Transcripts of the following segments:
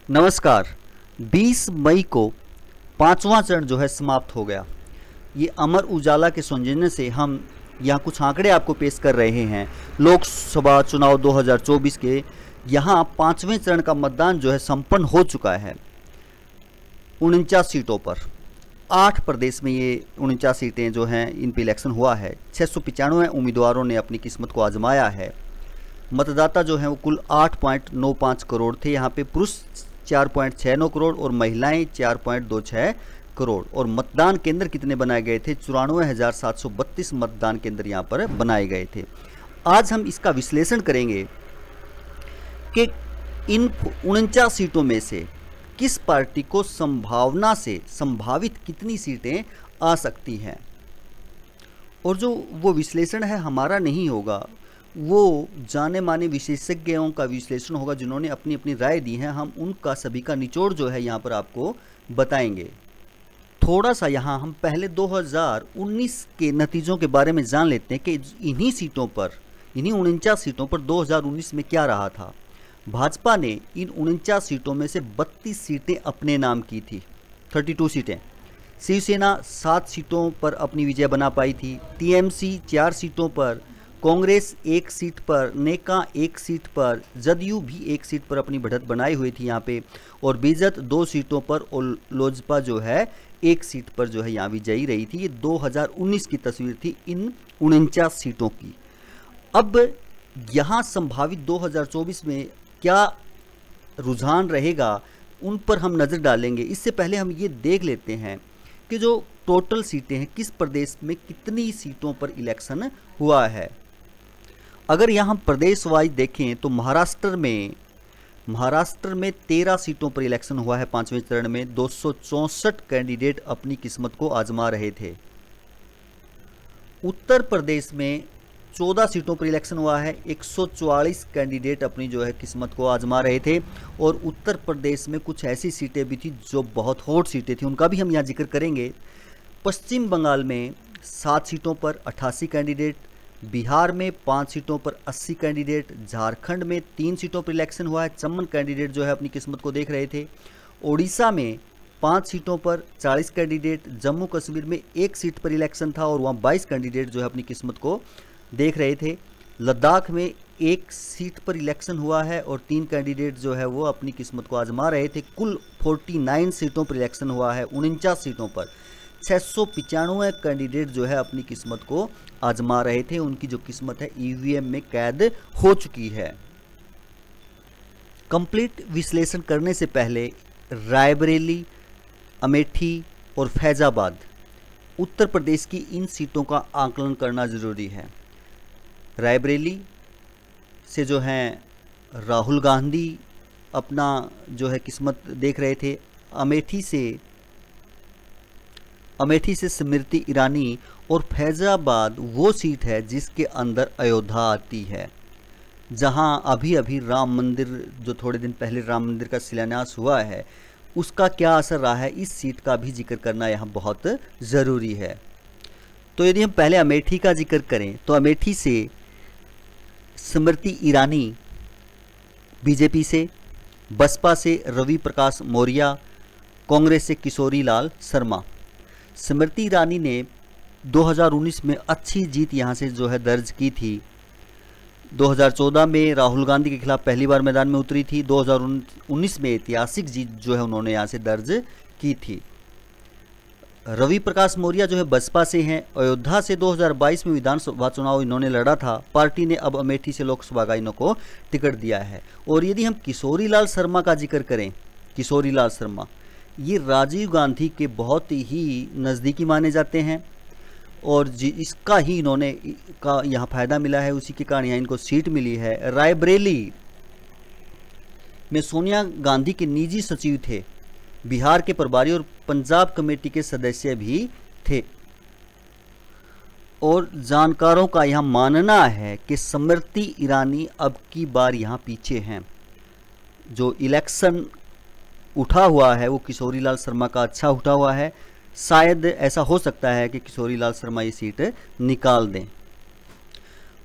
नमस्कार। 20 मई को पांचवा चरण जो है समाप्त हो गया। ये अमर उजाला के सौजन्य से हम यहाँ कुछ आंकड़े आपको पेश कर रहे हैं। लोकसभा चुनाव 2024 के यहाँ पांचवें चरण का मतदान जो है संपन्न हो चुका है 49 सीटों पर। 8 प्रदेश में ये 49 सीटें जो हैं इन पर इलेक्शन हुआ है। 695 उम्मीदवारों ने अपनी किस्मत को आजमाया है। मतदाता जो हैं वो कुल 8.95 करोड़ थे। यहाँ पे पुरुष 4.69 करोड़ और महिलाएं 4.26 करोड़। और मतदान केंद्र कितने बनाए गए थे? 94,732 मतदान केंद्र यहाँ पर बनाए गए थे। आज हम इसका विश्लेषण करेंगे कि इन 49 सीटों में से किस पार्टी को संभावना से संभावित कितनी सीटें आ सकती हैं। और जो वो विश्लेषण है हमारा नहीं होगा, वो जाने माने विशेषज्ञों का विश्लेषण होगा जिन्होंने अपनी अपनी राय दी है। हम उनका सभी का निचोड़ जो है यहाँ पर आपको बताएंगे। थोड़ा सा यहाँ हम पहले 2019 के नतीजों के बारे में जान लेते हैं कि इन्हीं सीटों पर, इन्हीं 49 सीटों पर 2019 में क्या रहा था। भाजपा ने इन 49 सीटों में से 32 सीटें अपने नाम की थी, 32 सीटें। शिवसेना 7 सीटों पर अपनी विजय बना पाई थी। टीएमसी 4 सीटों पर, कांग्रेस 1 सीट पर, नेका 1 सीट पर, जदयू भी 1 सीट पर अपनी बढ़त बनाई हुई थी यहाँ पे, और बीजेपी 2 सीटों पर और लोजपा जो है 1 सीट पर जो है यहाँ विजयी रही थी। ये 2019 की तस्वीर थी इन 49 सीटों की। अब यहाँ संभावित 2024 में क्या रुझान रहेगा उन पर हम नज़र डालेंगे। इससे पहले हम ये देख लेते हैं कि जो टोटल सीटें हैं किस प्रदेश में कितनी सीटों पर इलेक्शन हुआ है। अगर यहाँ हम प्रदेश वाइज देखें तो महाराष्ट्र में 13 सीटों पर इलेक्शन हुआ है। पांचवें चरण में 264 कैंडिडेट अपनी किस्मत को आजमा रहे थे। उत्तर प्रदेश में 14 सीटों पर इलेक्शन हुआ है। 144 कैंडिडेट अपनी जो है किस्मत को आजमा रहे थे। और उत्तर प्रदेश में कुछ ऐसी सीटें भी थी जो बहुत हॉट सीटें थी, उनका भी हम यहाँ जिक्र करेंगे। पश्चिम बंगाल में 7 सीटों पर 88 कैंडिडेट, बिहार में 5 सीटों पर 80 कैंडिडेट, झारखंड में 3 सीटों पर इलेक्शन हुआ है, 54 कैंडिडेट जो है अपनी किस्मत को देख रहे थे। ओडिशा में 5 सीटों पर 40 कैंडिडेट, जम्मू कश्मीर में 1 सीट पर इलेक्शन था और वहाँ 22 कैंडिडेट जो है अपनी किस्मत को देख रहे थे। लद्दाख में 1 सीट पर इलेक्शन हुआ है और 3 कैंडिडेट जो है वो अपनी किस्मत को आजमा रहे थे। कुल 49 सीटों पर इलेक्शन हुआ है। 49 सीटों पर 695 कैंडिडेट जो है अपनी किस्मत को आजमा रहे थे। उनकी जो किस्मत है ईवीएम में कैद हो चुकी है। कंप्लीट विश्लेषण करने से पहले रायबरेली, अमेठी और फैजाबाद उत्तर प्रदेश की इन सीटों का आकलन करना ज़रूरी है। रायबरेली से जो हैं राहुल गांधी अपना जो है किस्मत देख रहे थे। अमेठी से स्मृति ईरानी, और फैजाबाद वो सीट है जिसके अंदर अयोध्या आती है, जहां अभी अभी राम मंदिर, जो थोड़े दिन पहले राम मंदिर का शिलान्यास हुआ है, उसका क्या असर रहा है, इस सीट का भी जिक्र करना यहाँ बहुत ज़रूरी है। तो यदि हम पहले अमेठी का जिक्र करें तो अमेठी से स्मृति ईरानी बीजेपी से, बसपा से रवि प्रकाश मौर्य, कांग्रेस से किशोरी लाल शर्मा। स्मृति ईरानी ने 2019 में अच्छी जीत यहाँ से जो है दर्ज की थी। 2014 में राहुल गांधी के खिलाफ पहली बार मैदान में उतरी थी। 2019 में ऐतिहासिक जीत जो है उन्होंने यहाँ से दर्ज की थी। रवि प्रकाश मौर्य जो है बसपा से हैं। अयोध्या से 2022 में विधानसभा चुनाव इन्होंने लड़ा था। पार्टी ने अब अमेठी से लोकसभा का इनको टिकट दिया है। और यदि हम किशोरी लाल शर्मा का जिक्र करें, किशोरी लाल शर्मा ये राजीव गांधी के बहुत ही नज़दीकी माने जाते हैं और इसका ही इन्होंने का यहाँ फ़ायदा मिला है, उसी के कारण यहाँ इनको सीट मिली है। रायबरेली में सोनिया गांधी के निजी सचिव थे, बिहार के प्रभारी और पंजाब कमेटी के सदस्य भी थे। और जानकारों का यह मानना है कि स्मृति ईरानी अब की बार यहाँ पीछे हैं। जो इलेक्शन उठा हुआ है वो किशोरी लाल शर्मा का अच्छा उठा हुआ है। शायद ऐसा हो सकता है कि किशोरी लाल शर्मा ये सीट निकाल दें।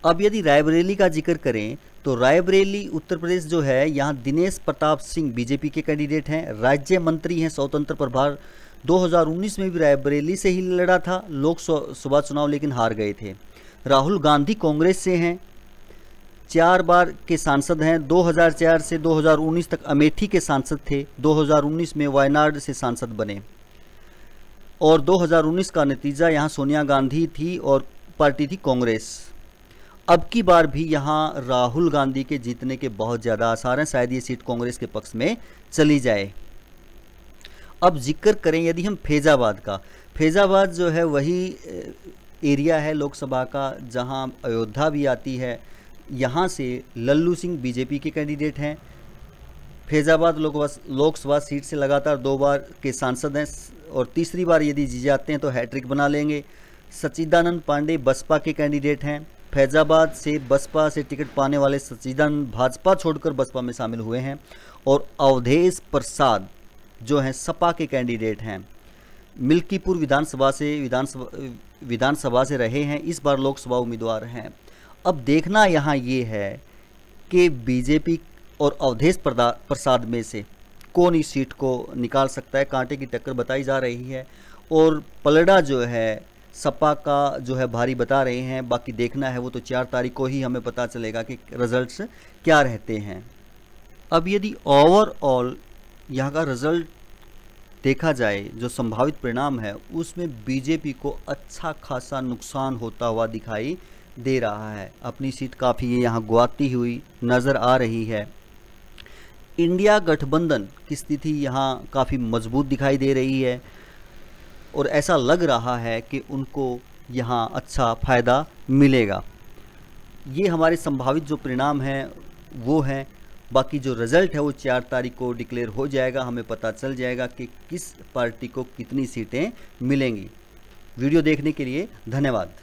अब यदि रायबरेली का जिक्र करें तो रायबरेली उत्तर प्रदेश जो है, यहाँ दिनेश प्रताप सिंह बीजेपी के कैंडिडेट हैं, राज्य मंत्री हैं, स्वतंत्र प्रभार। 2019 में भी रायबरेली से ही लड़ा था लोकसभा चुनाव, लेकिन हार गए थे। राहुल गांधी कांग्रेस से हैं, 4 बार के सांसद हैं। 2004 से 2019 तक अमेठी के सांसद थे, 2019 में वायनाड से सांसद बने। और 2019 का नतीजा यहाँ सोनिया गांधी थी और पार्टी थी कांग्रेस। अब की बार भी यहाँ राहुल गांधी के जीतने के बहुत ज़्यादा आसार हैं, शायद ये सीट कांग्रेस के पक्ष में चली जाए। अब जिक्र करें यदि हम फैज़ाबाद का, फैज़ाबाद जो है वही एरिया है लोकसभा का जहाँ अयोध्या भी आती है। यहाँ से लल्लू सिंह बीजेपी के कैंडिडेट हैं। फैज़ाबाद लोकसभा सीट से लगातार 2 बार के सांसद हैं और तीसरी बार यदि जीत जाते हैं तो हैट्रिक बना लेंगे। सच्चिदानंद पांडे बसपा के कैंडिडेट हैं। फैज़ाबाद से बसपा से टिकट पाने वाले सच्चिदानंद भाजपा छोड़कर बसपा में शामिल हुए हैं। और अवधेश प्रसाद जो हैं सपा के कैंडिडेट हैं। मिल्कीपुर विधानसभा से रहे हैं, इस बार लोकसभा उम्मीदवार हैं। अब देखना यहाँ ये है कि बीजेपी और अवधेश प्रसाद में से कौन इस सीट को निकाल सकता है। कांटे की टक्कर बताई जा रही है और पलड़ा जो है सपा का जो है भारी बता रहे हैं। बाकी देखना है, वो तो 4 तारीख को ही हमें पता चलेगा कि रिजल्ट्स क्या रहते हैं। अब यदि ओवरऑल यहाँ का रिजल्ट देखा जाए, जो संभावित परिणाम है उसमें बीजेपी को अच्छा खासा नुकसान होता हुआ दिखाई दे रहा है। अपनी सीट काफ़ी ये यहाँ गुआती हुई नज़र आ रही है। इंडिया गठबंधन की स्थिति यहाँ काफ़ी मजबूत दिखाई दे रही है और ऐसा लग रहा है कि उनको यहाँ अच्छा फ़ायदा मिलेगा। ये हमारे संभावित जो परिणाम हैं वो हैं। बाकी जो रिज़ल्ट है वो 4 तारीख को डिक्लेयर हो जाएगा, हमें पता चल जाएगा कि किस पार्टी को कितनी सीटें मिलेंगी। वीडियो देखने के लिए धन्यवाद।